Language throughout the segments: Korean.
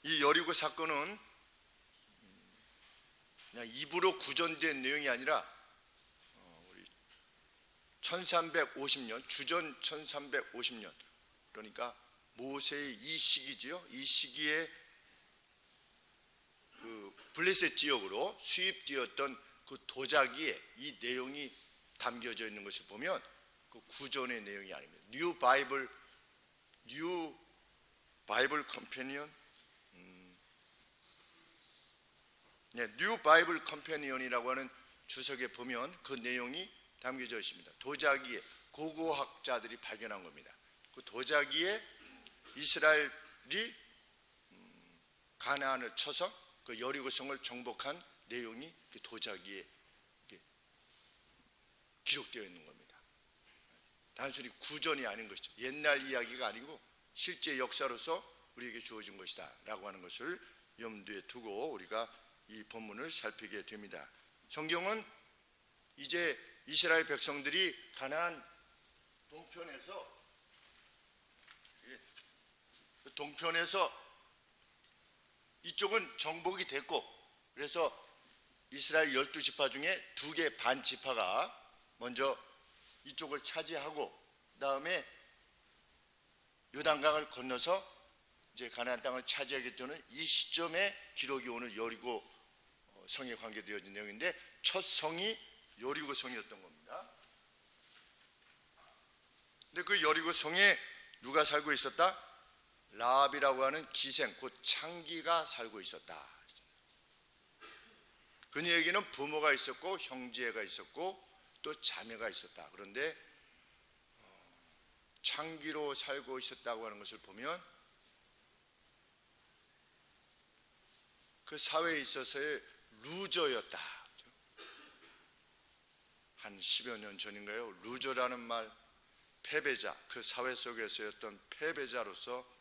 이 여리고 사건은 그냥 입으로 구전된 내용이 아니라 우리 1350년, 주전 1350년, 그러니까 모세의 이 시기지요. 이 시기에 그 블레셋 지역으로 수입되었던 그 도자기에 이 내용이 담겨져 있는 것을 보면 그 구전의 내용이 아닙니다. 뉴 바이블 컴패니언, 뉴 바이블 컴패니언이라고 하는 주석에 보면 그 내용이 담겨져 있습니다. 도자기에 고고학자들이 발견한 겁니다. 그 도자기에 이스라엘이 가나안을 쳐서 그 여리고성을 정복한 내용이 그 도자기에 기록되어 있는 겁니다. 단순히 구전이 아닌 것이죠. 옛날 이야기가 아니고 실제 역사로서 우리에게 주어진 것이다 라고 하는 것을 염두에 두고 우리가 이 본문을 살피게 됩니다. 성경은 이제 이스라엘 백성들이 가나안 동편에서 이쪽은 정복이 됐고, 그래서 이스라엘 12지파 중에 2개 반 지파가 먼저 이쪽을 차지하고 그 다음에 요단강을 건너서 이제 가나안 땅을 차지하게 되는 이 시점에 기록이 오늘 여리고 성에 관계되어진 내용인데, 첫 성이 여리고 성이었던 겁니다. 근데 그 여리고 성에 누가 살고 있었다? 라합이라고 하는 기생, 곧 창기가 살고 있었다. 그녀에게는 부모가 있었고 형제가 있었고 또 자매가 있었다. 그런데 창기로 살고 있었다고 하는 것을 보면 그 사회에 있어서의 루저였다. 한 10여 년 전인가요? 루저라는 말, 패배자, 그 사회 속에서였던 패배자로서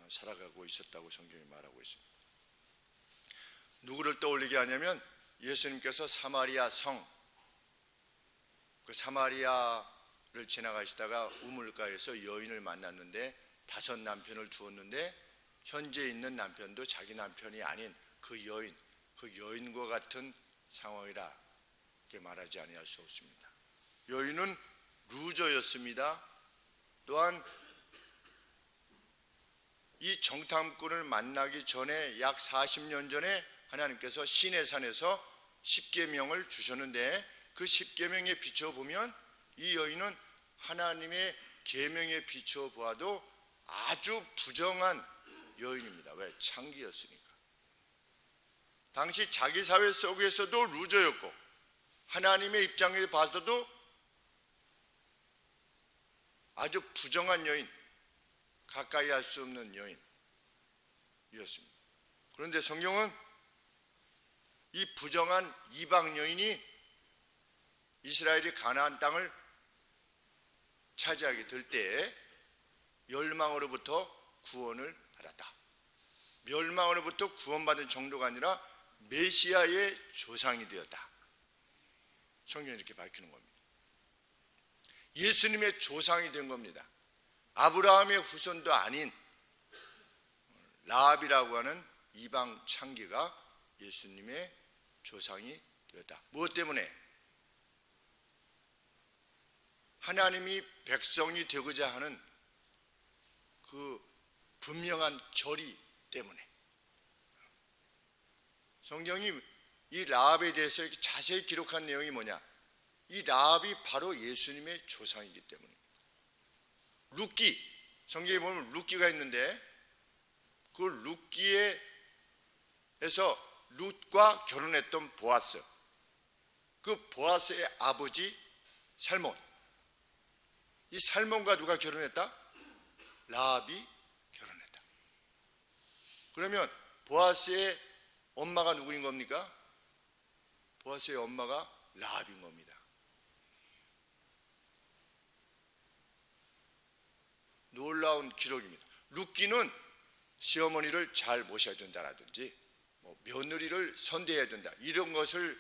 살아가고 있었다고 성경이 말하고 있습니다. 누구를 떠올리게 하냐면 예수님께서 사마리아 성, 그 사마리아를 지나가시다가 우물가에서 여인을 만났는데 5 남편을 두었는데 현재 있는 남편도 자기 남편이 아닌 그 여인과 같은 상황이라 이렇게 말하지 아니할 수 없습니다. 여인은 루저였습니다. 또한 이 정탐꾼을 만나기 전에 약 40년 전에 하나님께서 시내산에서 10계명을 주셨는데 그 10계명에 비춰보면 이 여인은 하나님의 계명에 비춰 보아도 아주 부정한 여인입니다. 왜? 창기였으니까. 당시 자기 사회 속에서도 루저였고 하나님의 입장에 봐서도 아주 부정한 여인, 가까이 할 수 없는 여인이었습니다. 그런데 성경은 이 부정한 이방 여인이 이스라엘이 가나안 땅을 차지하게 될 때 멸망으로부터 구원을 받았다. 멸망으로부터 구원받은 정도가 아니라 메시아의 조상이 되었다. 성경이 이렇게 밝히는 겁니다. 예수님의 조상이 된 겁니다. 아브라함의 후손도 아닌 라합이라고 하는 이방 창기가 예수님의 조상이 되었다. 무엇 때문에? 하나님이 백성이 되고자 하는 그 분명한 결의 때문에. 성경이 이 라합에 대해서 이렇게 자세히 기록한 내용이 뭐냐? 이 라합이 바로 예수님의 조상이기 때문입니다. 룻기, 성경에 보면 룻기가 있는데 그 룻기에서 룻과 결혼했던 보아스, 그 보아스의 아버지 살몬, 이 살몬과 누가 결혼했다? 라합이 결혼했다. 그러면 보아스의 엄마가 누구인 겁니까? 보아스의 엄마가 라합인 겁니다. 놀라운 기록입니다. 룻기는 시어머니를 잘 모셔야 된다라든지 며느리를 선대해야 된다 이런 것을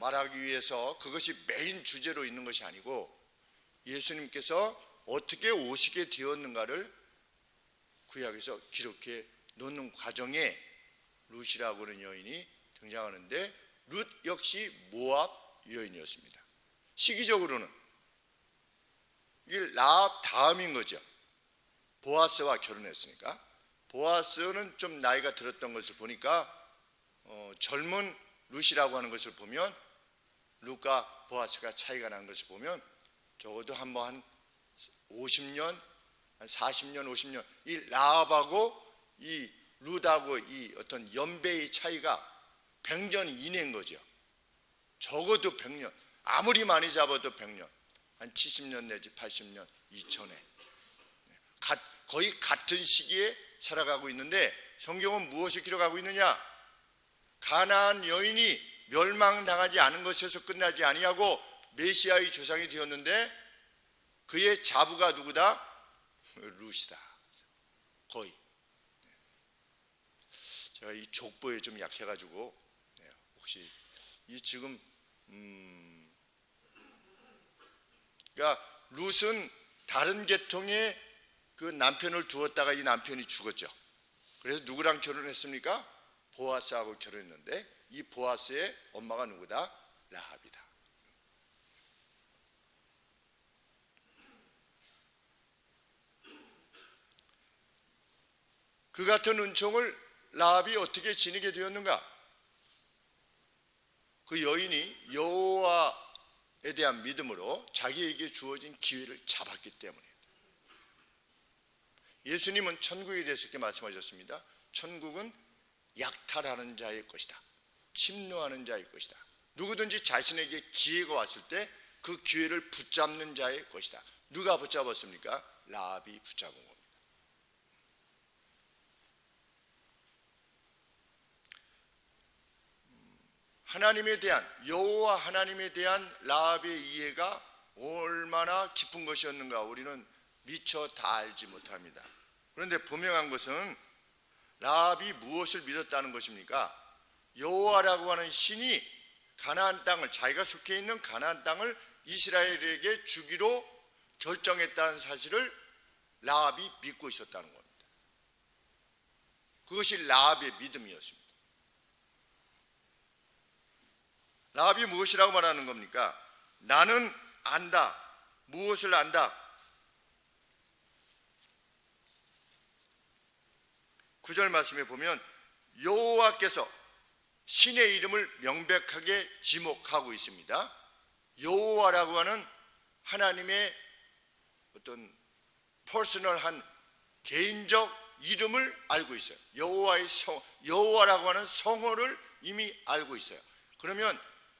말하기 위해서 그것이 메인 주제로 있는 것이 아니고 예수님께서 어떻게 오시게 되었는가를 구약에서 기록해 놓는 과정에 룻이라고 하는 여인이 등장하는데, 룻 역시 모압 여인이었습니다. 시기적으로는 이게 라합 다음인 거죠. 보아스와 결혼했으니까. 보아스는 좀 나이가 들었던 것을 보니까 젊은 룻이라고 하는 것을 보면, 룻과 보아스가 차이가 난 것을 보면 적어도 한 50년, 한 40년, 50년, 이 라합하고 이 룻하고 이 어떤 연배의 차이가 100년 이내인 거죠. 적어도 100년, 아무리 많이 잡아도 100년, 한 70년 내지 80년 이전에 거의 같은 시기에 살아가고 있는데, 성경은 무엇을 기록하고 있느냐? 가나안 여인이 멸망당하지 않은 것에서 끝나지 아니하고 메시아의 조상이 되었는데, 그의 자부가 누구다? 룻이다. 거의. 제가 이 족보에 좀 약해가지고 혹시 이 지금 그러니까 룻은 다른 계통의 그 남편을 두었다가 이 남편이 죽었죠. 그래서 누구랑 결혼했습니까? 보아스하고 결혼했는데, 이 보아스의 엄마가 누구다? 라합이다. 그 같은 은총을 라합이 어떻게 지니게 되었는가? 그 여인이 여호와에 대한 믿음으로 자기에게 주어진 기회를 잡았기 때문에. 예수님은 천국에 대해서 이렇게 말씀하셨습니다. 천국은 약탈하는 자의 것이다. 침노하는 자의 것이다. 누구든지 자신에게 기회가 왔을 때 그 기회를 붙잡는 자의 것이다. 누가 붙잡았습니까? 라합이 붙잡은 겁니다. 하나님에 대한, 여호와 하나님에 대한 라합의 이해가 얼마나 깊은 것이었는가 우리는 미처 다 알지 못합니다. 그런데 분명한 것은 라합이 무엇을 믿었다는 것입니까? 여호와라고 하는 신이 가나안 땅을, 자기가 속해 있는 가나안 땅을 이스라엘에게 주기로 결정했다는 사실을 라합이 믿고 있었다는 겁니다. 그것이 라합의 믿음이었습니다. 라합이 무엇이라고 말하는 겁니까? 나는 안다. 무엇을 안다? 9절 말씀에 보면 여호와께서 신의 이름을 명백하게 지목하고 있습니다. 여호와라고 하는 하나님의 어떤 퍼스널한 개인적 이름을 알고 있어요. 여호와라고 하는 성호를 이미 알고 있어요. 그러면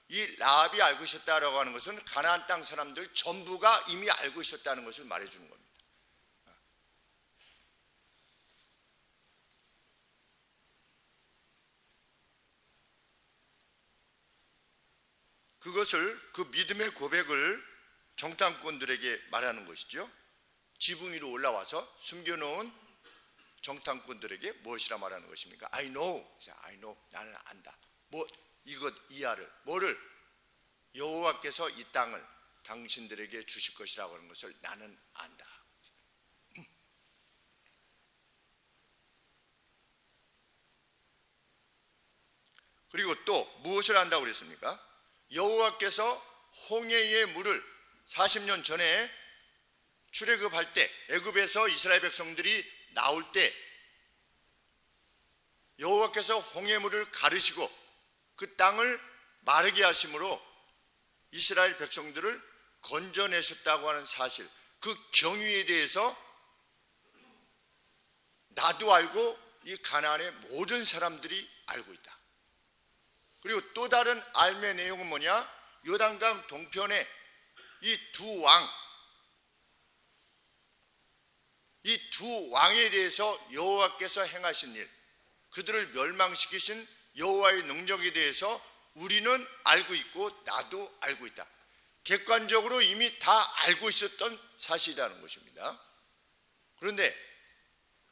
이 라합이 알고 있었다라고 하는 것은 가나안 땅 사람들 전부가 이미 알고 있었다는 것을 말해주는 겁니다. 그것을, 그 믿음의 고백을 정탐꾼들에게 말하는 것이죠. 지붕 위로 올라와서 숨겨놓은 정탐꾼들에게 무엇이라 말하는 것입니까? I know, 나는 안다. 이하를, 뭐를? 여호와께서 이 땅을 당신들에게 주실 것이라고 하는 것을 나는 안다. 그리고 또 무엇을 안다고 그랬습니까? 여호와께서 홍해의 물을 40년 전에 출애굽할 때, 애굽에서 이스라엘 백성들이 나올 때 여호와께서 홍해물을 가르시고 그 땅을 마르게 하심으로 이스라엘 백성들을 건져내셨다고 하는 사실, 그 경위에 대해서 나도 알고 이 가나안의 모든 사람들이 알고 있다. 그리고 또 다른 알매 내용은 뭐냐? 요단강 동편에 이 두 왕에 대해서 여호와께서 행하신 일, 그들을 멸망시키신 여호와의 능력에 대해서 우리는 알고 있고 나도 알고 있다. 객관적으로 이미 다 알고 있었던 사실이라는 것입니다. 그런데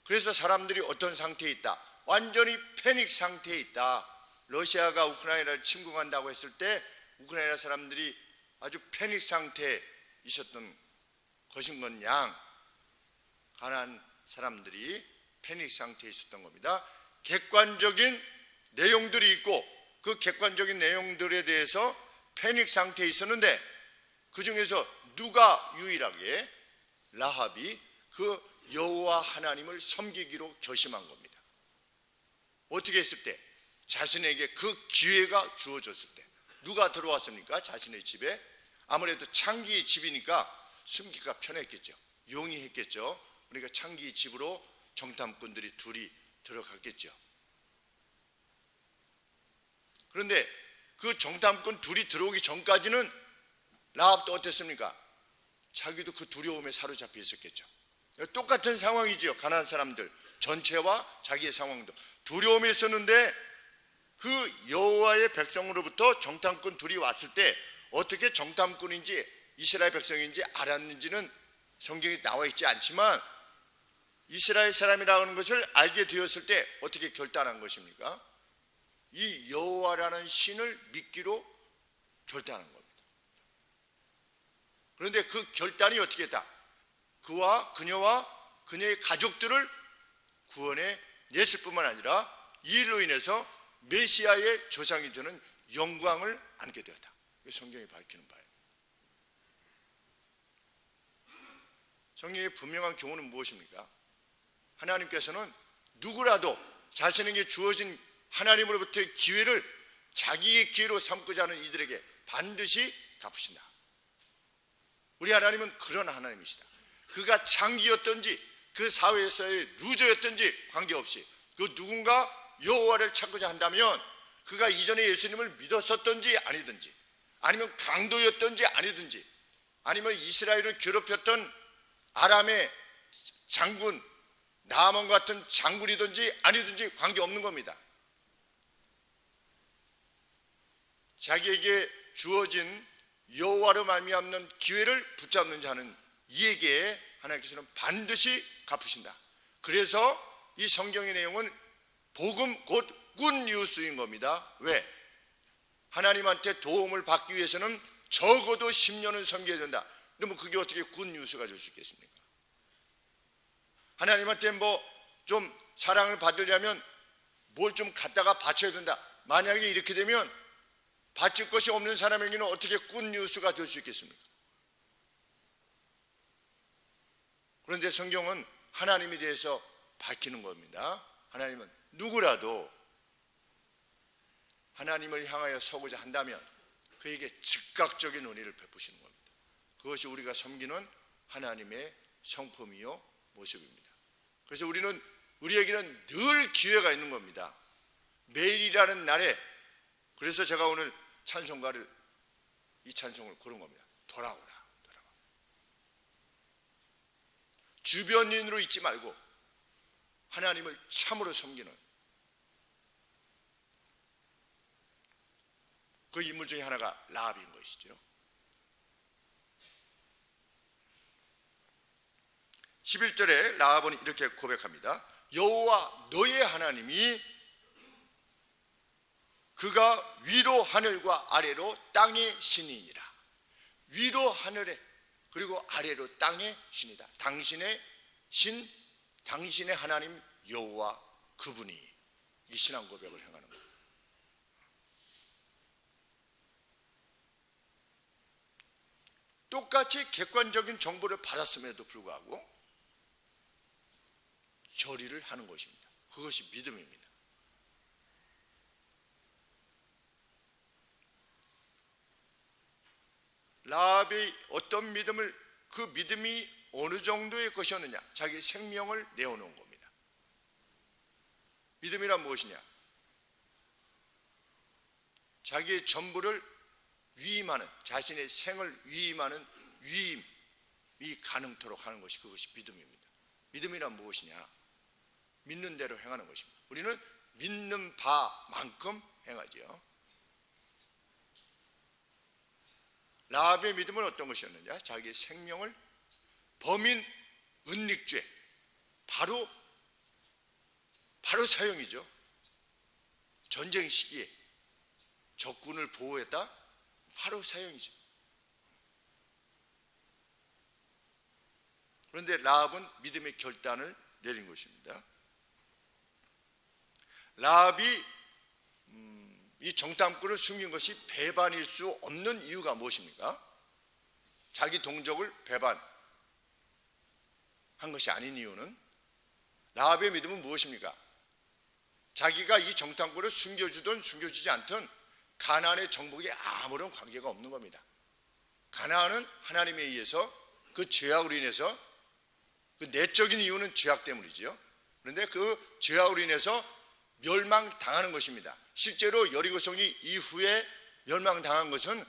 그래서 사람들이 어떤 상태에 있다? 완전히 패닉 상태에 있다. 러시아가 우크라이나를 침공한다고 했을 때 우크라이나 사람들이 아주 패닉 상태에 있었던 것인 건 양, 가나안 사람들이 패닉 상태에 있었던 겁니다. 객관적인 내용들이 있고 그 객관적인 내용들에 대해서 패닉 상태에 있었는데 그 중에서 누가 유일하게 라합이 그 여호와 하나님을 섬기기로 결심한 겁니다. 어떻게 했을 때? 자신에게 그 기회가 주어졌을 때. 누가 들어왔습니까? 자신의 집에. 아무래도 창기의 집이니까 숨기가 편했겠죠. 용이했겠죠. 그러니까 창기의 집으로 정탐꾼들이 둘이 들어갔겠죠. 그런데 그 정탐꾼 둘이 들어오기 전까지는 라합도 어땠습니까? 자기도 그 두려움에 사로잡혀 있었겠죠. 똑같은 상황이지요. 가나안 사람들 전체와 자기의 상황도 두려움에 있었는데 그 여호와의 백성으로부터 정탐꾼 둘이 왔을 때 어떻게 정탐꾼인지 이스라엘 백성인지 알았는지는 성경에 나와 있지 않지만 이스라엘 사람이라는 것을 알게 되었을 때 어떻게 결단한 것입니까? 이 여호와라는 신을 믿기로 결단한 겁니다. 그런데 그 결단이 어떻게 했다? 그와 그녀와 그녀의 가족들을 구원해 냈을 뿐만 아니라 이 일로 인해서 메시아의 조상이 되는 영광을 안게 되었다. 성경이 밝히는 바예요. 성경의 분명한 교훈은 무엇입니까? 하나님께서는 누구라도 자신에게 주어진 하나님으로부터의 기회를 자기의 기회로 삼고자 하는 이들에게 반드시 갚으신다. 우리 하나님은 그런 하나님이시다. 그가 창기였든지 그 사회에서의 루저였든지 관계없이 그 누군가 여호와를 찾고자 한다면 그가 이전에 예수님을 믿었었든지 아니든지 아니면 강도였든지 아니든지 아니면 이스라엘을 괴롭혔던 아람의 장군 나아몬 같은 장군이든지 아니든지 관계없는 겁니다. 자기에게 주어진 여호와로 말미암는 기회를 붙잡는 자는 이에게 하나님께서는 반드시 갚으신다. 그래서 이 성경의 내용은 복음 곧 굿뉴스인 겁니다. 왜? 하나님한테 도움을 받기 위해서는 적어도 10년은 섬겨야 된다. 그러면 그게 어떻게 굿뉴스가 될 수 있겠습니까? 하나님한테 좀 사랑을 받으려면 뭘 좀 갖다가 바쳐야 된다. 만약에 이렇게 되면 바칠 것이 없는 사람에게는 어떻게 굿뉴스가 될 수 있겠습니까? 그런데 성경은 하나님에 대해서 밝히는 겁니다. 하나님은 누구라도 하나님을 향하여 서고자 한다면 그에게 즉각적인 은혜를 베푸시는 겁니다. 그것이 우리가 섬기는 하나님의 성품이요 모습입니다. 그래서 우리에게는 늘 기회가 있는 겁니다. 매일이라는 날에. 그래서 제가 오늘 찬송가를 이 찬송을 고른 겁니다. 돌아오라. 주변인으로 있지 말고 하나님을 참으로 섬기는 그 인물 중에 하나가 라합인 것이죠. 11절에 라합은 이렇게 고백합니다. 여호와 너의 하나님이 그가 위로 하늘과 아래로 땅의 신이니라. 위로 하늘에 그리고 아래로 땅의 신이다. 당신의 신, 당신의 하나님 여호와 그분이 이 신앙 고백을 행하는 거예요. 똑같이 객관적인 정보를 받았음에도 불구하고 결의를 하는 것입니다. 그것이 믿음입니다. 라합이 어떤 믿음을, 그 믿음이 어느 정도의 것이었느냐, 자기 생명을 내어놓은 겁니다. 믿음이란 무엇이냐? 자기의 전부를 위임하는, 자신의 생을 위임하는 위임이 가능토록 하는 것이, 그것이 믿음입니다. 믿음이란 무엇이냐? 믿는 대로 행하는 것입니다. 우리는 믿는 바만큼 행하지요. 라합의 믿음은 어떤 것이었느냐? 자기의 생명을 범인 은닉죄, 바로 사형이죠. 전쟁 시기에 적군을 보호했다? 바로 사형이죠. 그런데 라합은 믿음의 결단을 내린 것입니다. 라합이 이 정탐꾼을 숨긴 것이 배반일 수 없는 이유가 무엇입니까? 자기 동족을 배반한 것이 아닌 이유는 라합의 믿음은 무엇입니까? 자기가 이 정탐꾼을 숨겨주든 숨겨주지 않든 가나안의 정복에 아무런 관계가 없는 겁니다. 가나안은 하나님에 의해서 그 죄악으로 인해서, 그 내적인 이유는 죄악 때문이지요. 그런데 그 죄악으로 인해서 멸망당하는 것입니다. 실제로 여리고성이 이후에 멸망당한 것은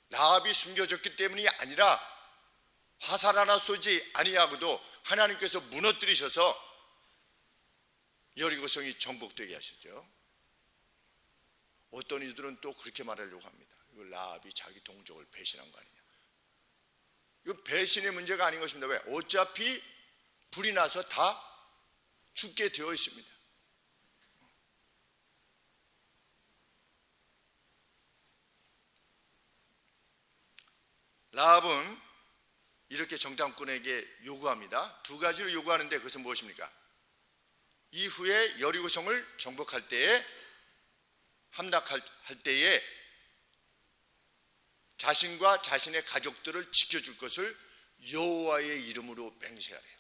라합이 숨겨졌기 때문이 아니라 화살 하나 쏘지 아니하고도 하나님께서 무너뜨리셔서 여리고성이 정복되게 하셨죠. 어떤 이들은 또 그렇게 말하려고 합니다. 이거 라합이 자기 동족을 배신한 거 아니냐. 이건 배신의 문제가 아닌 것입니다. 왜? 어차피 불이 나서 다 죽게 되어 있습니다. 라합은 이렇게 정탐꾼에게 요구합니다. 두 가지를 요구하는데 그것은 무엇입니까? 이후에 여리고성을 정복할 때에, 함락할 때에 자신과 자신의 가족들을 지켜줄 것을 여호와의 이름으로 맹세하래요.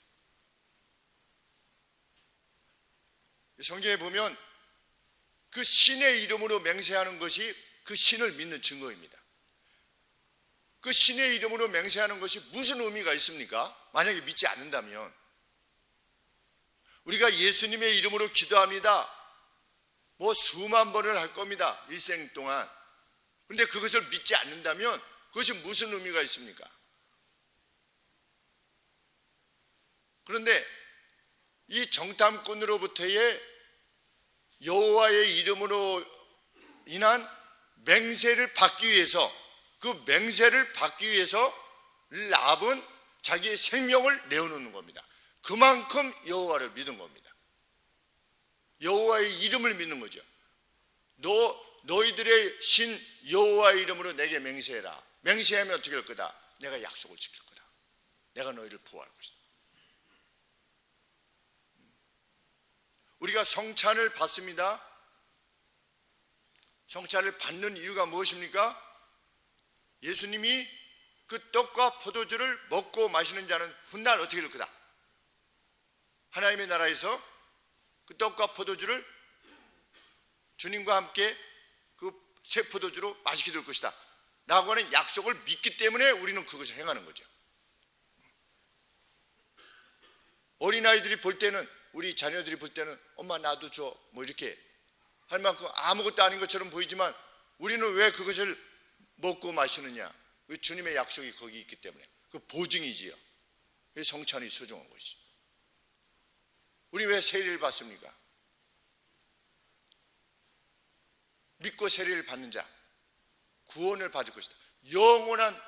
성경에 보면 그 신의 이름으로 맹세하는 것이 그 신을 믿는 증거입니다. 그 신의 이름으로 맹세하는 것이 무슨 의미가 있습니까? 만약에 믿지 않는다면, 우리가 예수님의 이름으로 기도합니다. 뭐 수만 번을 할 겁니다. 일생 동안. 그런데 그것을 믿지 않는다면 그것이 무슨 의미가 있습니까? 그런데 이 정탐꾼으로부터의 여호와의 이름으로 인한 맹세를 받기 위해서, 그 맹세를 받기 위해서 라합은 자기의 생명을 내어놓는 겁니다. 그만큼 여호와를 믿은 겁니다. 여호와의 이름을 믿는 거죠. 너희들의 신 여호와의 이름으로 내게 맹세해라. 맹세하면 어떻게 할 거다? 내가 약속을 지킬 거다. 내가 너희를 보호할 것이다. 우리가 성찬을 받습니다. 성찬을 받는 이유가 무엇입니까? 예수님이 그 떡과 포도주를 먹고 마시는 자는 훗날 어떻게 될 거다? 하나님의 나라에서 그 떡과 포도주를 주님과 함께 그 새 포도주로 마시게 될 것이다 라고 하는 약속을 믿기 때문에 우리는 그것을 행하는 거죠. 어린아이들이 볼 때는, 우리 자녀들이 볼 때는 엄마 나도 줘 뭐 이렇게 할 만큼 아무것도 아닌 것처럼 보이지만 우리는 왜 그것을 먹고 마시느냐? 그 주님의 약속이 거기 있기 때문에, 그 보증이지요. 그 성찬이 소중한 것이죠. 우리 왜 세례를 받습니까? 믿고 세례를 받는 자 구원을 받을 것이다, 영원한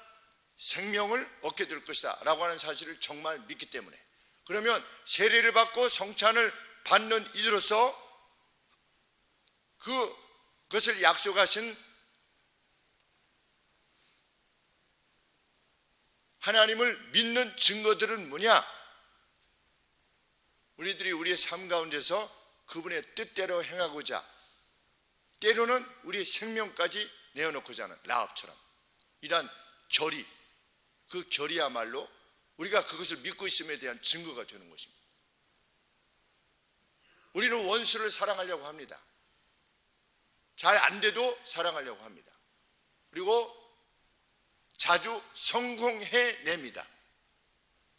생명을 얻게 될 것이다 라고 하는 사실을 정말 믿기 때문에. 그러면 세례를 받고 성찬을 받는 이들로서 그것을 약속하신 하나님을 믿는 증거들은 뭐냐? 우리들이 우리의 삶 가운데서 그분의 뜻대로 행하고자, 때로는 우리의 생명까지 내어놓고자 하는 라합처럼 이러한 결의, 그 결의야말로 우리가 그것을 믿고 있음에 대한 증거가 되는 것입니다. 우리는 원수를 사랑하려고 합니다. 잘 안 돼도 사랑하려고 합니다. 그리고 자주 성공해냅니다.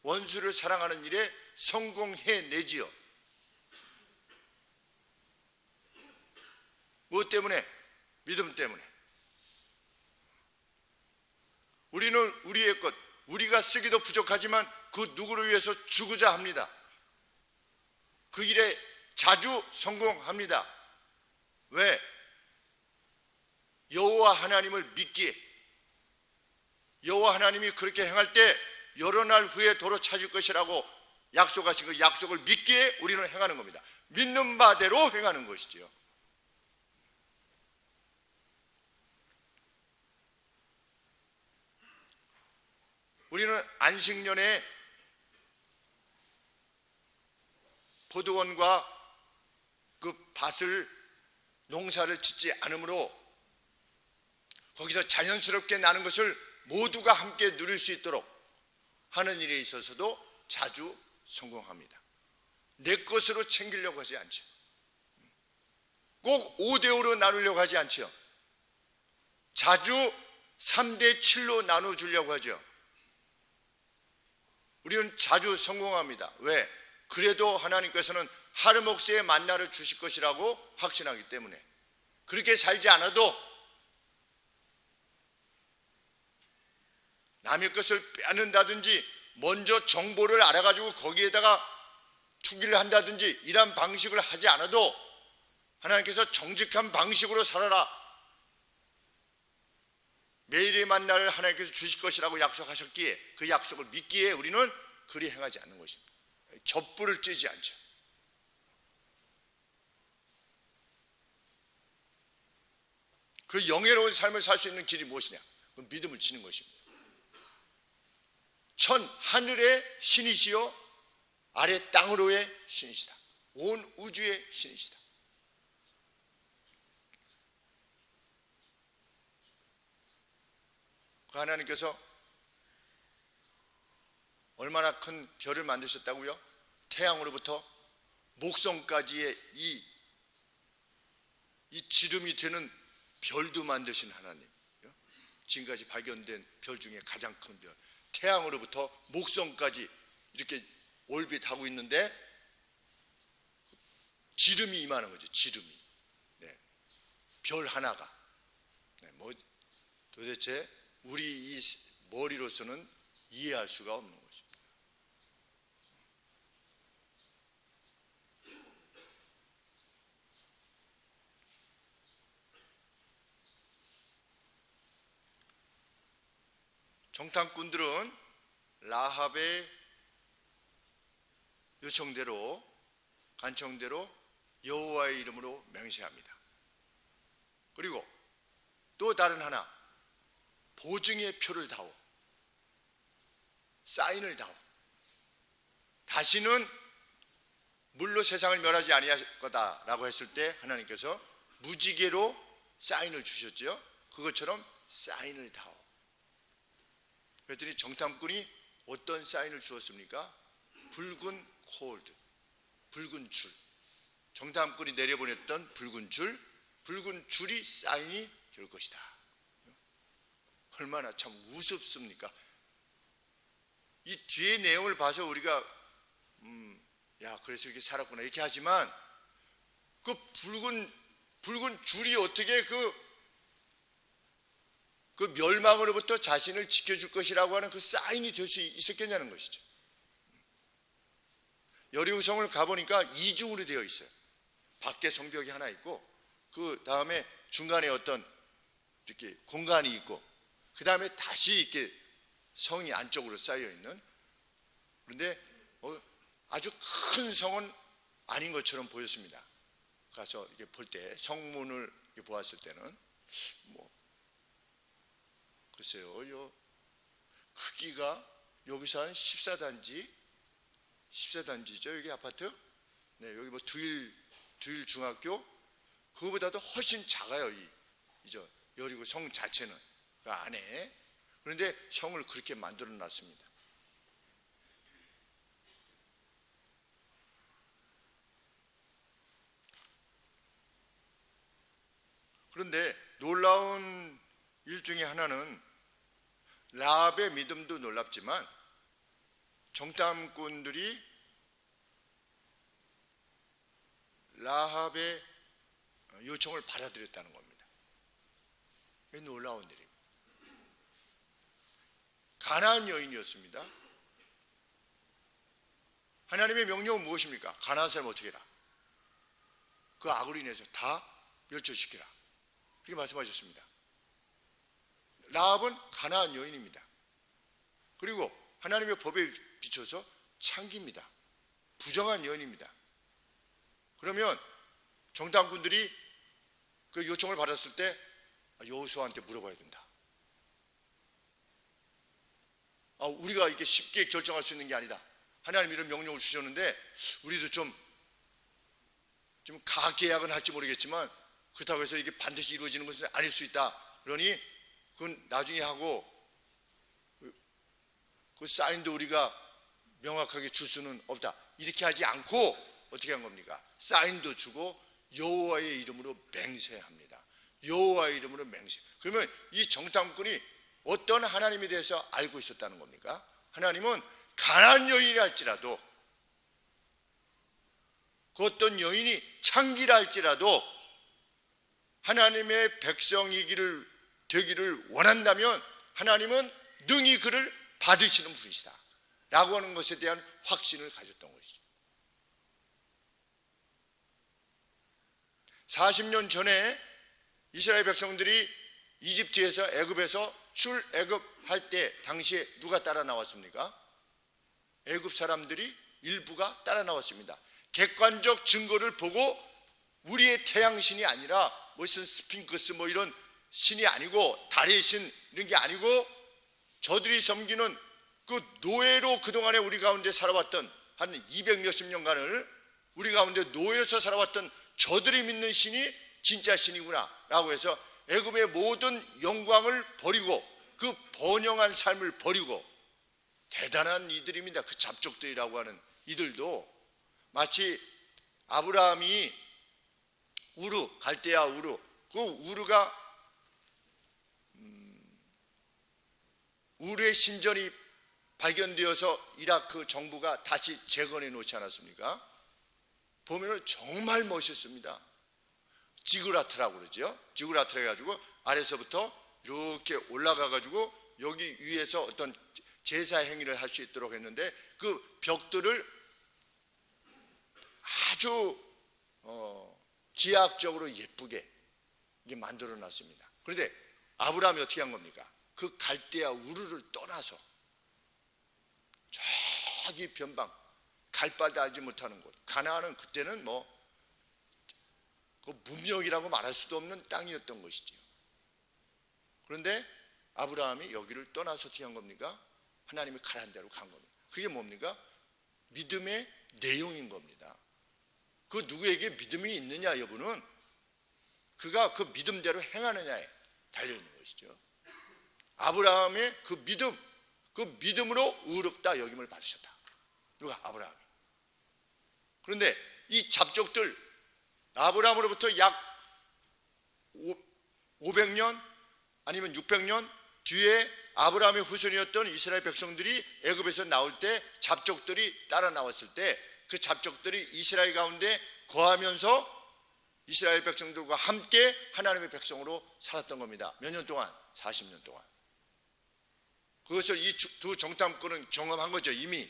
원수를 사랑하는 일에 성공해내지요. 무엇 때문에? 믿음 때문에. 우리는 우리의 것, 우리가 쓰기도 부족하지만 그 누구를 위해서 주고자 합니다. 그 일에 자주 성공합니다. 왜? 여호와 하나님을 믿기에, 여호와 하나님이 그렇게 행할 때 여러 날 후에 도로 찾을 것이라고 약속하신 그 약속을 믿기에 우리는 행하는 겁니다. 믿는 바대로 행하는 것이지요. 우리는 안식년에 포도원과 그 밭을 농사를 짓지 않으므로 거기서 자연스럽게 나는 것을 모두가 함께 누릴 수 있도록 하는 일에 있어서도 자주 성공합니다. 내 것으로 챙기려고 하지 않죠. 꼭 5대5로 나누려고 하지 않죠. 자주 3대7로 나눠주려고 하죠. 우리는 자주 성공합니다. 왜? 그래도 하나님께서는 하루 몫의 만나를 주실 것이라고 확신하기 때문에. 그렇게 살지 않아도 남의 것을 빼앗는다든지 먼저 정보를 알아가지고 거기에다가 투기를 한다든지 이런 방식을 하지 않아도 하나님께서 정직한 방식으로 살아라, 매일의 만나를 하나님께서 주실 것이라고 약속하셨기에 그 약속을 믿기에 우리는 그리 행하지 않는 것입니다. 겹불을 쬐지 않죠. 그 영예로운 삶을 살 수 있는 길이 무엇이냐? 그 믿음을 지는 것입니다. 천 하늘의 신이시요 아래 땅으로의 신이시다. 온 우주의 신이시다. 그 하나님께서 얼마나 큰 별을 만드셨다고요? 태양으로부터 목성까지의 이 지름이 되는 별도 만드신 하나님. 지금까지 발견된 별 중에 가장 큰 별. 태양으로부터 목성까지 이렇게 올빗하고 있는데 지름이 이만한 거죠. 지름이. 네. 별 하나가. 네. 뭐 도대체 우리 이 머리로서는 이해할 수가 없는 것입니다. 정탐꾼들은 라합의 요청대로 간청대로 여호와의 이름으로 맹세합니다. 그리고 또 다른 하나, 보증의 표를 다오, 사인을 다오. 다시는 물로 세상을 멸하지 아니할 거다라고 했을 때 하나님께서 무지개로 사인을 주셨죠. 그것처럼 사인을 다오. 그랬더니 정탐꾼이 어떤 사인을 주었습니까? 붉은 콜드, 붉은 줄. 정탐꾼이 내려보냈던 붉은 줄이 사인이 될 것이다. 얼마나 참 우습습니까? 이 뒤에 내용을 봐서 우리가 야, 그래서 이렇게 살았구나 이렇게 하지만 그 붉은 줄이 어떻게 그 멸망으로부터 자신을 지켜줄 것이라고 하는 그 사인이 될 수 있었겠냐는 것이죠. 여리고성을 가보니까 이중으로 되어 있어요. 밖에 성벽이 하나 있고 그 다음에 중간에 어떤 이렇게 공간이 있고 그 다음에 다시 이렇게 성이 안쪽으로 쌓여 있는. 그런데 아주 큰 성은 아닌 것처럼 보였습니다. 가서 이렇게 볼 때 성문을 이렇게 보았을 때는 글쎄요, 크기가 여기서 한 14단지죠, 여기 아파트. 네, 여기 뭐 두일 중학교 그거보다도 훨씬 작아요. 이저 여리고 성 자체는 그 안에. 그런데 성을 그렇게 만들어 놨습니다. 그런데 놀라운 일 중에 하나는 라합의 믿음도 놀랍지만 정탐꾼들이 라합의 요청을 받아들였다는 겁니다. 이게 놀라운 일입니다. 가나안 여인이었습니다. 하나님의 명령은 무엇입니까? 가나안 사람 어떻게 해라? 그 악으로 인해서 다 멸절시키라. 그렇게 말씀하셨습니다. 라합은 가나안 여인입니다. 그리고 하나님의 법에 비춰서 창기입니다. 부정한 여인입니다. 그러면 정탐꾼들이 그 요청을 받았을 때 여호수아한테 물어봐야 된다. 우리가 이렇게 쉽게 결정할 수 있는 게 아니다. 하나님 이런 명령을 주셨는데 우리도 좀 좀 가계약은 할지 모르겠지만 그렇다고 해서 이게 반드시 이루어지는 것은 아닐 수 있다. 그러니 그건 나중에 하고 그 사인도 우리가 명확하게 줄 수는 없다. 이렇게 하지 않고 어떻게 한 겁니까? 사인도 주고 여호와의 이름으로 맹세합니다. 여호와의 이름으로 맹세. 그러면 이 정탐꾼이 어떤 하나님에 대해서 알고 있었다는 겁니까? 하나님은 가난한 여인이라 할지라도, 그 어떤 여인이 창기라 할지라도 하나님의 백성이기를 되기를 원한다면 하나님은 능히 그를 받으시는 분이시다 라고 하는 것에 대한 확신을 가졌던 것이죠. 40년 전에 이스라엘 백성들이 이집트에서 애굽에서 출애굽할 때 당시에 누가 따라 나왔습니까? 애굽 사람들이 일부가 따라 나왔습니다. 객관적 증거를 보고 우리의 태양신이 아니라 무슨 스핑크스 뭐 이런 신이 아니고 달의 신 이런 게 아니고 저들이 섬기는 그 노예로 그동안에 우리 가운데 살아왔던 한 200 몇십 년간을 우리 가운데 노예에서 살아왔던 저들이 믿는 신이 진짜 신이구나 라고 해서 애굽의 모든 영광을 버리고 그 번영한 삶을 버리고 대단한 이들입니다. 그 잡족들이라고 하는 이들도 마치 아브라함이 우르, 갈대아 우르, 그 우르가 우르의 신전이 발견되어서 이라크 정부가 다시 재건해 놓지 않았습니까? 보면은 정말 멋있습니다. 지그라트라고 그러죠. 지그라트 해가지고 아래서부터 이렇게 올라가 가지고 여기 위에서 어떤 제사 행위를 할 수 있도록 했는데 그 벽들을 아주 기하학적으로 예쁘게 이게 만들어 놨습니다. 그런데 아브라함이 어떻게 한 겁니까? 그 갈대아 우르를 떠나서 저기 변방 갈바다 알지 못하는 곳 가나안은 그때는 뭐 그 문명이라고 말할 수도 없는 땅이었던 것이죠. 그런데 아브라함이 여기를 떠나서 어떻게 한 겁니까? 하나님이 가라는 대로 간 겁니다. 그게 뭡니까? 믿음의 내용인 겁니다. 그 누구에게 믿음이 있느냐 여부는 그가 그 믿음대로 행하느냐에 달려있는 것이죠. 아브라함의 그 믿음, 그 믿음으로 의롭다 여김을 받으셨다. 누가? 아브라함이. 그런데 이 잡족들 아브라함으로부터 약 500년 아니면 600년 뒤에 아브라함의 후손이었던 이스라엘 백성들이 애굽에서 나올 때 잡족들이 따라 나왔을 때 그 잡족들이 이스라엘 가운데 거하면서 이스라엘 백성들과 함께 하나님의 백성으로 살았던 겁니다. 몇 년 동안? 40년 동안. 그것을 이 두 정탐꾼은 경험한 거죠. 이미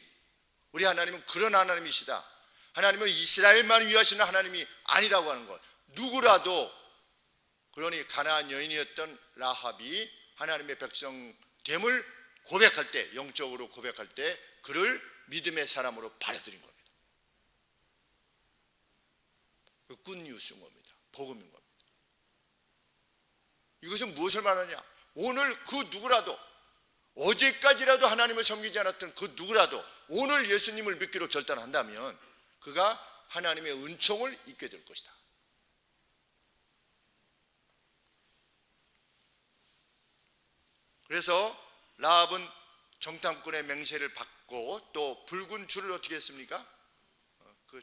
우리 하나님은 그런 하나님이시다. 하나님은 이스라엘만 위하시는 하나님이 아니라고 하는 것. 누구라도 그러니 가나안 여인이었던 라합이 하나님의 백성됨을 고백할 때, 영적으로 고백할 때 그를 믿음의 사람으로 받아들인 겁니다. 그 굿뉴스인 겁니다. 복음인 겁니다. 이것은 무엇을 말하냐? 오늘 그 누구라도 어제까지라도 하나님을 섬기지 않았던 그 누구라도 오늘 예수님을 믿기로 결단한다면 그가 하나님의 은총을 입게 될 것이다. 그래서 라합은 정탐꾼의 맹세를 받고 또 붉은 줄을 어떻게 했습니까? 그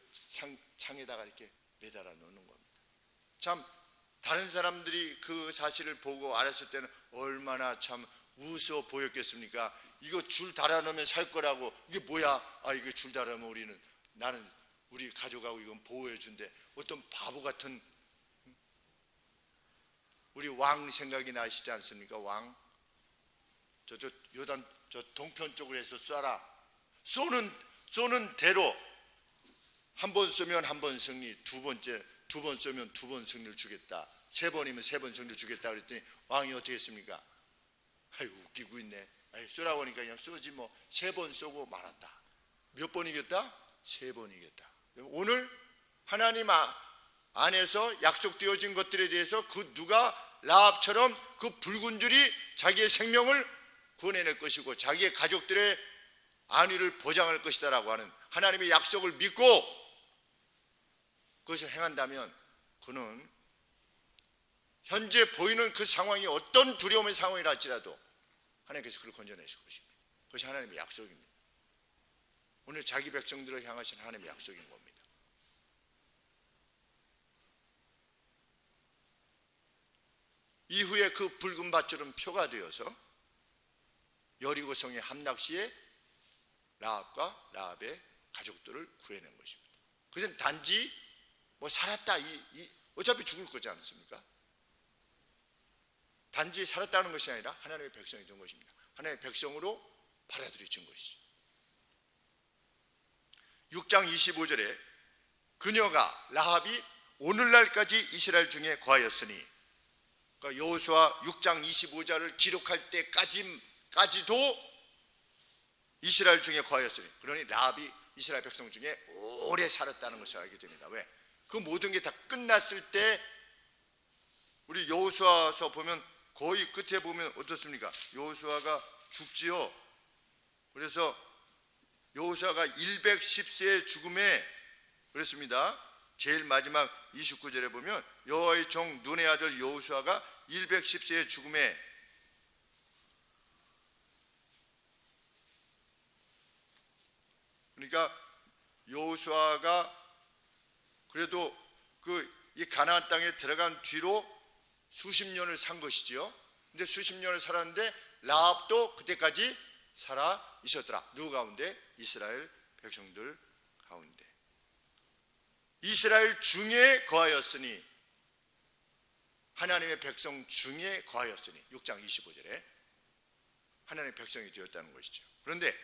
창에다가 이렇게 매달아 놓는 겁니다. 참 다른 사람들이 그 사실을 보고 알았을 때는 얼마나 참 우스워 보였겠습니까? 이거 줄 달아놓으면 살 거라고. 이게 뭐야? 아, 이거 줄 달아놓으면 나는 우리 가져가고 이건 보호해 준대. 어떤 바보 같은 우리 왕 생각이 나시지 않습니까? 왕 저 요단 저 동편 쪽으로 해서 쏴라. 쏘는 대로 한 번 쏘면 한 번 승리, 두 번 쏘면 두 번 승리를 주겠다. 세 번이면 세 번 승리를 주겠다 그랬더니 왕이 어떻게 했습니까? 아이고 웃기고 있네. 쏘라고 하니까 그냥 쏘지 뭐. 세 번 쏘고 말았다. 몇 번 이겼다? 세 번 이겼다. 오늘 하나님 안에서 약속되어진 것들에 대해서 그 누가 라합처럼 그 붉은 줄이 자기의 생명을 구원해낼 것이고 자기의 가족들의 안위를 보장할 것이다라고 하는 하나님의 약속을 믿고 그것을 행한다면 그는 현재 보이는 그 상황이 어떤 두려움의 상황이라 할지라도 하나님께서 그를 건져내실 것입니다. 그것이 하나님의 약속입니다. 오늘 자기 백성들을 향하신 하나님의 약속인 겁니다. 이후에 그 붉은 밧줄은 표가 되어서 여리고성의 함락시에 라합과 라합의 가족들을 구해낸 것입니다. 그것은 단지 살았다, 어차피 죽을 거지 않습니까? 단지 살았다는 것이 아니라 하나님의 백성이 된 것입니다. 하나님의 백성으로 받아들여진 것이죠. 6장 25절에 그녀가 라합이 오늘날까지 이스라엘 중에 거하였으니, 그러니까 여호수아 6장 25절을 기록할 때까지도 이스라엘 중에 거하였으니, 그러니 라합이 이스라엘 백성 중에 오래 살았다는 것을 알게 됩니다. 왜? 그 모든 게 다 끝났을 때 우리 여호수아서 보면 거의 끝에 보면 어떻습니까? 여호수아가 죽지요. 그래서 여호수아가 110세의 죽음에 그랬습니다. 제일 마지막 29절에 보면 여호와의 종 눈의 아들 여호수아가 110세의 죽음에, 그러니까 여호수아가 그래도 이 가나안 땅에 들어간 뒤로 수십 년을 산 것이지요. 근데 수십 년을 살았는데 라합도 그때까지 살아 있었더라. 누구 가운데? 이스라엘 백성들 가운데. 이스라엘 중에 거하였으니, 하나님의 백성 중에 거하였으니, 6장 25절에 하나님의 백성이 되었다는 것이죠. 그런데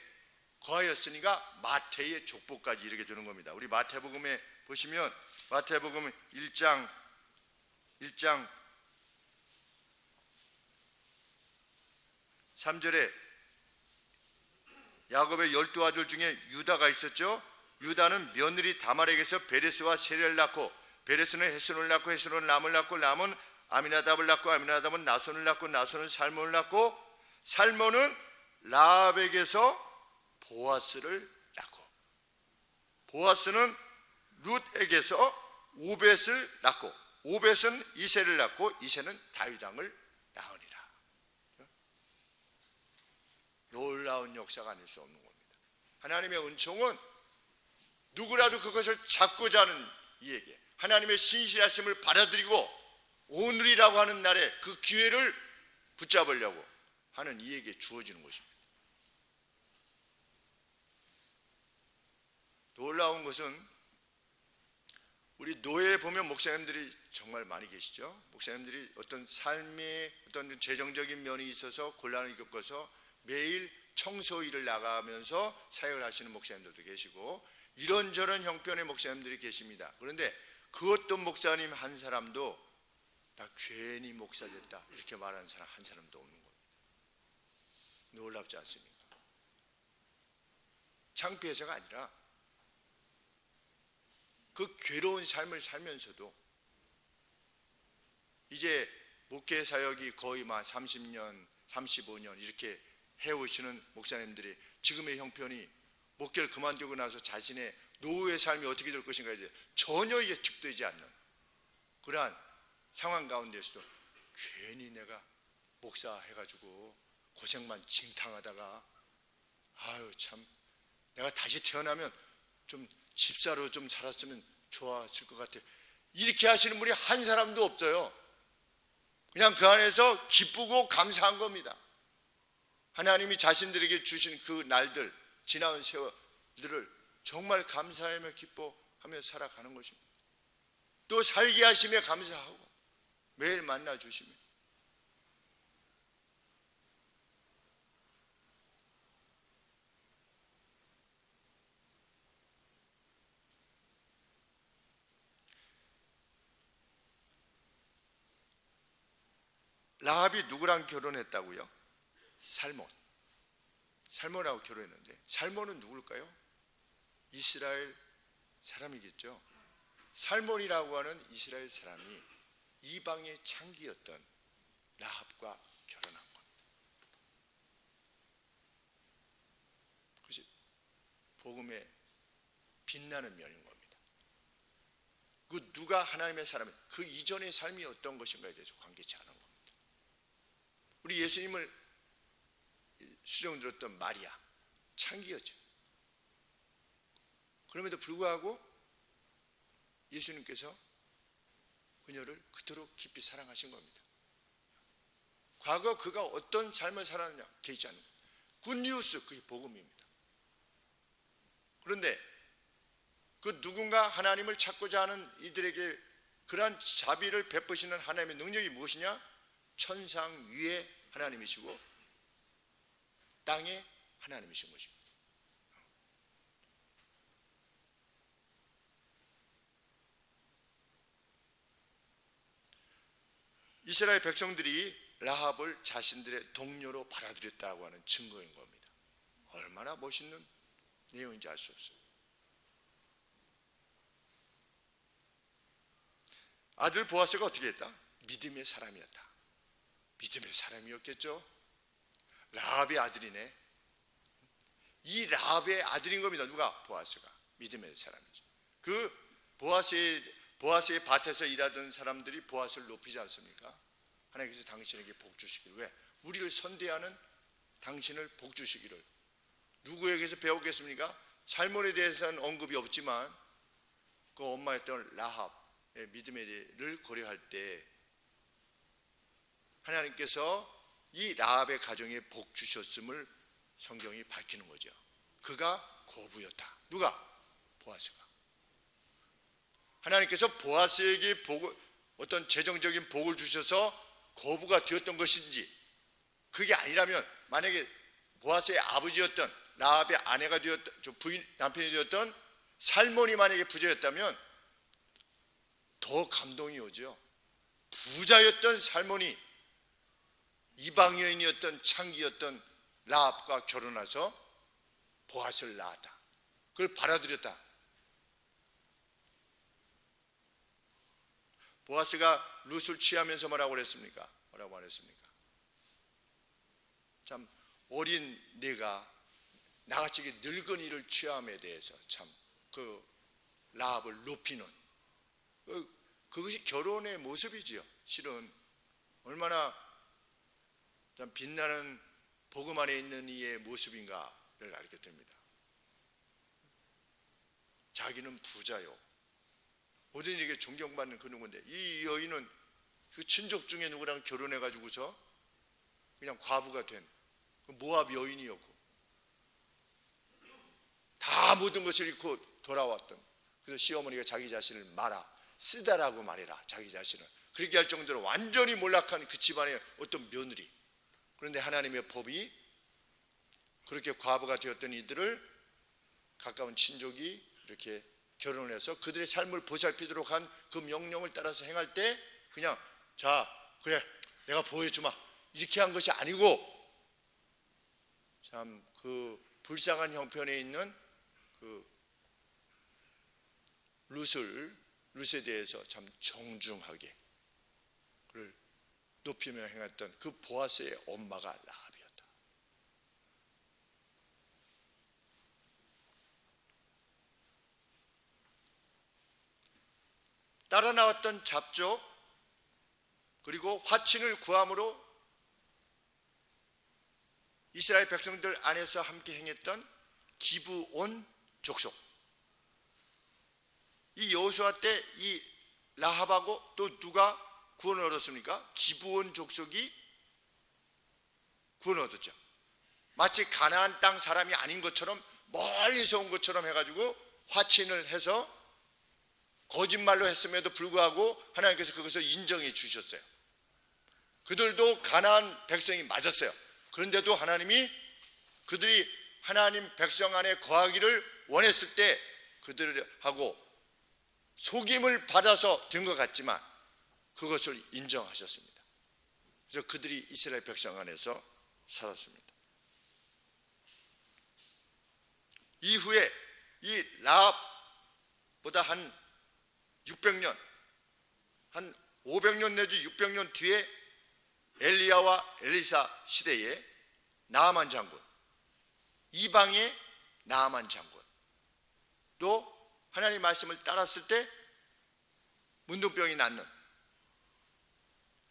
거하였으니가 마태의 족보까지 이르게 되는 겁니다. 우리 마태복음에 보시면 마태복음 1장 3절에 야곱의 12아들 중에 유다가 있었죠. 유다는 며느리 다말에게서 베레스와 세례를 낳고, 베레스는 헤스론을 낳고, 헤스론은 람을 낳고, 람은 아미나답을 낳고, 아미나답은 나손을 낳고, 나손은 살몬을 낳고, 살몬은 라합에게서 보아스를 낳고, 보아스는 룻에게서 오벳을 낳고, 오벳은 이새를 낳고, 이새는 다윗 왕을 낳으니라. 놀라운 역사가 아닐 수 없는 겁니다. 하나님의 은총은 누구라도 그것을 잡고자 하는 이에게 하나님의 신실하심을 받아들이고 오늘이라고 하는 날에 그 기회를 붙잡으려고 하는 이에게 주어지는 것입니다. 놀라운 것은 우리 노예에 보면 목사님들이 정말 많이 계시죠. 목사님들이 어떤 삶의 어떤 재정적인 면이 있어서 곤란을 겪어서 매일 청소 일을 나가면서 사역을 하시는 목사님들도 계시고 이런저런 형편의 목사님들이 계십니다. 그런데 그 어떤 목사님 한 사람도 나 괜히 목사 됐다 이렇게 말하는 사람 한 사람도 없는 겁니다. 놀랍지 않습니까? 창피해서가 아니라 그 괴로운 삶을 살면서도 이제 목회 사역이 거의 막 30년, 35년 이렇게 해오시는 목사님들이 지금의 형편이 목회를 그만두고 나서 자신의 노후의 삶이 어떻게 될 것인가에 대해 전혀 예측되지 않는 그러한 상황 가운데서도 괜히 내가 목사 해가지고 고생만 징탕하다가 아유 참 내가 다시 태어나면 좀 집사로 좀 살았으면 좋았을 것 같아요. 이렇게 하시는 분이 한 사람도 없어요. 그냥 그 안에서 기쁘고 감사한 겁니다. 하나님이 자신들에게 주신 그 날들, 지나온 세월들을 정말 감사하며 기뻐하며 살아가는 것입니다. 또 살게 하시며 감사하고 매일 만나 주시며 라합이 누구랑 결혼했다고요? 살몬하고 결혼했는데 살몬은 누굴까요? 이스라엘 사람이겠죠. 살몬이라고 하는 이스라엘 사람이 이방의 창기였던 라합과 결혼한 겁니다. 그것이 복음의 빛나는 면인 겁니다. 그 누가 하나님의 사람이 그 이전의 삶이 어떤 것인가에 대해서 관계치 않은 겁니다. 우리 예수님을 수종 들었던 마리아 창기였죠. 그럼에도 불구하고 예수님께서 그녀를 그토록 깊이 사랑하신 겁니다. 과거 그가 어떤 삶을 살았느냐 개의치 않는 굿뉴스, 그게 복음입니다. 그런데 그 누군가 하나님을 찾고자 하는 이들에게 그러한 자비를 베푸시는 하나님의 능력이 무엇이냐? 천상 위에 하나님이시고 땅에 하나님이신 것입니다. 이스라엘 백성들이 라합을 자신들의 동료로 받아들였다고 하는 증거인 겁니다. 얼마나 멋있는 내용인지 알 수 없어요. 아들 보아스가 어떻게 했다? 믿음의 사람이었다. 믿음의 사람이었겠죠. 라합의 아들이네. 이 라합의 아들인 겁니다. 누가? 보아스가. 믿음의 사람이죠. 그 보아스의 밭에서 일하던 사람들이 보아스를 높이지 않습니까? 하나님께서 당신에게 복 주시기를. 왜? 우리를 선대하는 당신을 복 주시기를. 누구에게서 배웠겠습니까? 살몬에 대해서는 언급이 없지만 그 엄마였던 라합의 믿음을 고려할 때 하나님께서 이 라합의 가정에 복 주셨음을 성경이 밝히는 거죠. 그가 거부였다. 누가? 보아스가. 하나님께서 보아스에게 어떤 재정적인 복을 주셔서 거부가 되었던 것인지, 그게 아니라면 만약에 보아스의 아버지였던 라합의 아내가 되었던 남편이 되었던 살몬이 만약에 부자였다면 더 감동이 오죠. 부자였던 살몬이 이방 여인이었던 창기였던 라합과 결혼해서 보아스를 낳았다. 그걸 받아들였다. 보아스가 룻을 취하면서 뭐라고 그랬습니까? 뭐라고 말했습니까? 참 어린 내가 나같이 늙은이를 취함에 대해서 참 그 라합을 높이는 그것이 결혼의 모습이지요. 실은 얼마나 참 빛나는 복음 안에 있는 이의 모습인가를 알게 됩니다. 자기는 부자요. 모든 이에게 존경받는 그 누구인데 이 여인은 그 친족 중에 누구랑 결혼해가지고서 그냥 과부가 된 모압 여인이었고 다 모든 것을 잃고 돌아왔던, 그래서 시어머니가 자기 자신을 마라 쓰다라고 말해라, 자기 자신을 그렇게 할 정도로 완전히 몰락한 그 집안의 어떤 며느리. 그런데 하나님의 법이 그렇게 과부가 되었던 이들을 가까운 친족이 이렇게 결혼을 해서 그들의 삶을 보살피도록 한 그 명령을 따라서 행할 때 그냥 자 그래 내가 보여주마 이렇게 한 것이 아니고 참 그 불쌍한 형편에 있는 그 룻에 대해서 참 정중하게 그를 높이며 행했던 그 보아스의 엄마가 라합이었다. 따라 나왔던 잡족 그리고 화친을 구함으로 이스라엘 백성들 안에서 함께 행했던 기브온 족속, 이 여호수아 때 이 라합하고 또 누가 구원을 얻었습니까? 기브온 족속이 구원을 얻었죠. 마치 가나안 땅 사람이 아닌 것처럼 멀리서 온 것처럼 해가지고 화친을 해서 거짓말로 했음에도 불구하고 하나님께서 그것을 인정해 주셨어요. 그들도 가나안 백성이 맞았어요. 그런데도 하나님이 그들이 하나님 백성 안에 거하기를 원했을 때 그들하고 속임을 받아서 된 것 같지만 그것을 인정하셨습니다. 그래서 그들이 이스라엘 백성 안에서 살았습니다. 이후에 이 라합보다 한 600년, 한 500년 내지 600년 뒤에 엘리야와 엘리사 시대에 나아만 장군, 이방의 나아만 장군, 또 하나님의 말씀을 따랐을 때 문둥병이 낫는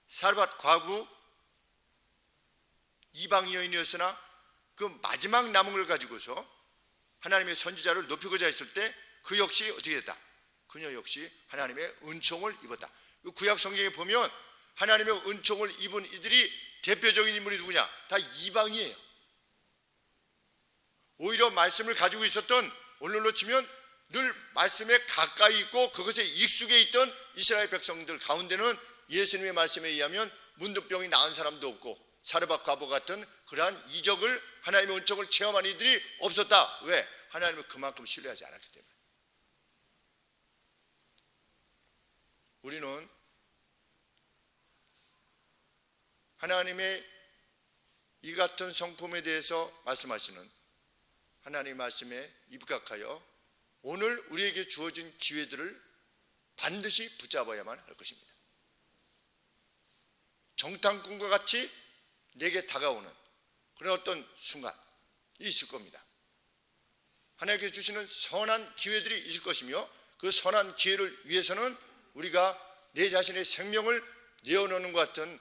사르밧 과부 이방 여인이었으나 그 마지막 남은 걸 가지고서 하나님의 선지자를 높이고자 했을 때 그 역시 어떻게 됐다? 그녀 역시 하나님의 은총을 입었다. 구약 성경에 보면 하나님의 은총을 입은 이들이 대표적인 인물이 누구냐? 다 이방이에요. 오히려 말씀을 가지고 있었던, 오늘로 치면 늘 말씀에 가까이 있고 그것에 익숙해 있던 이스라엘 백성들 가운데는 예수님의 말씀에 의하면 문둥병이 나은 사람도 없고 사르밧 과부 같은 그러한 이적을, 하나님의 은총을 체험한 이들이 없었다. 왜? 하나님을 그만큼 신뢰하지 않았기 때문에. 우리는 하나님의 이 같은 성품에 대해서 말씀하시는 하나님의 말씀에 입각하여 오늘 우리에게 주어진 기회들을 반드시 붙잡아야만 할 것입니다. 정탐꾼과 같이 내게 다가오는 그런 어떤 순간이 있을 겁니다. 하나님께서 주시는 선한 기회들이 있을 것이며 그 선한 기회를 위해서는 우리가 내 자신의 생명을 내어놓는 것 같은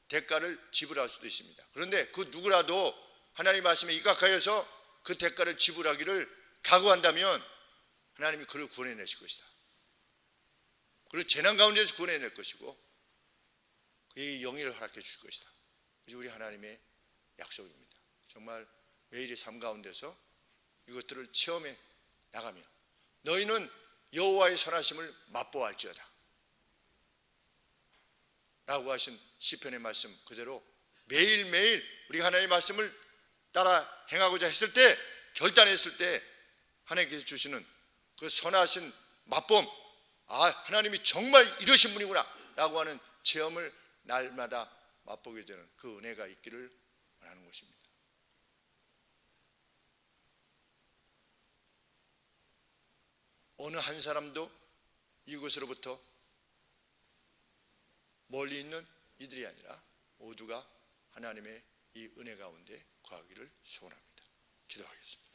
대가를 지불할 수도 있습니다. 그런데 그 누구라도 하나님 말씀에 입각하여서 그 대가를 지불하기를 각오한다면 하나님이 그를 구원해내실 것이다. 그를 재난 가운데서 구원해낼 것이고 그에게 영예를 허락해 주실 것이다. 그것이 우리 하나님의 약속입니다. 정말 매일의 삶 가운데서 이것들을 체험해 나가며 너희는 여호와의 선하심을 맛보아할지어다 라고 하신 시편의 말씀 그대로 매일매일 우리가 하나님의 말씀을 따라 행하고자 했을 때, 결단했을 때 하나님께서 주시는 그 선하신 맛봄, 아, 하나님이 정말 이러신 분이구나 라고 하는 체험을 날마다 맛보게 되는 그 은혜가 있기를 원하는 것입니다. 어느 한 사람도 이곳으로부터 멀리 있는 이들이 아니라 모두가 하나님의 이 은혜 가운데 거하기를 소원합니다. 기도하겠습니다.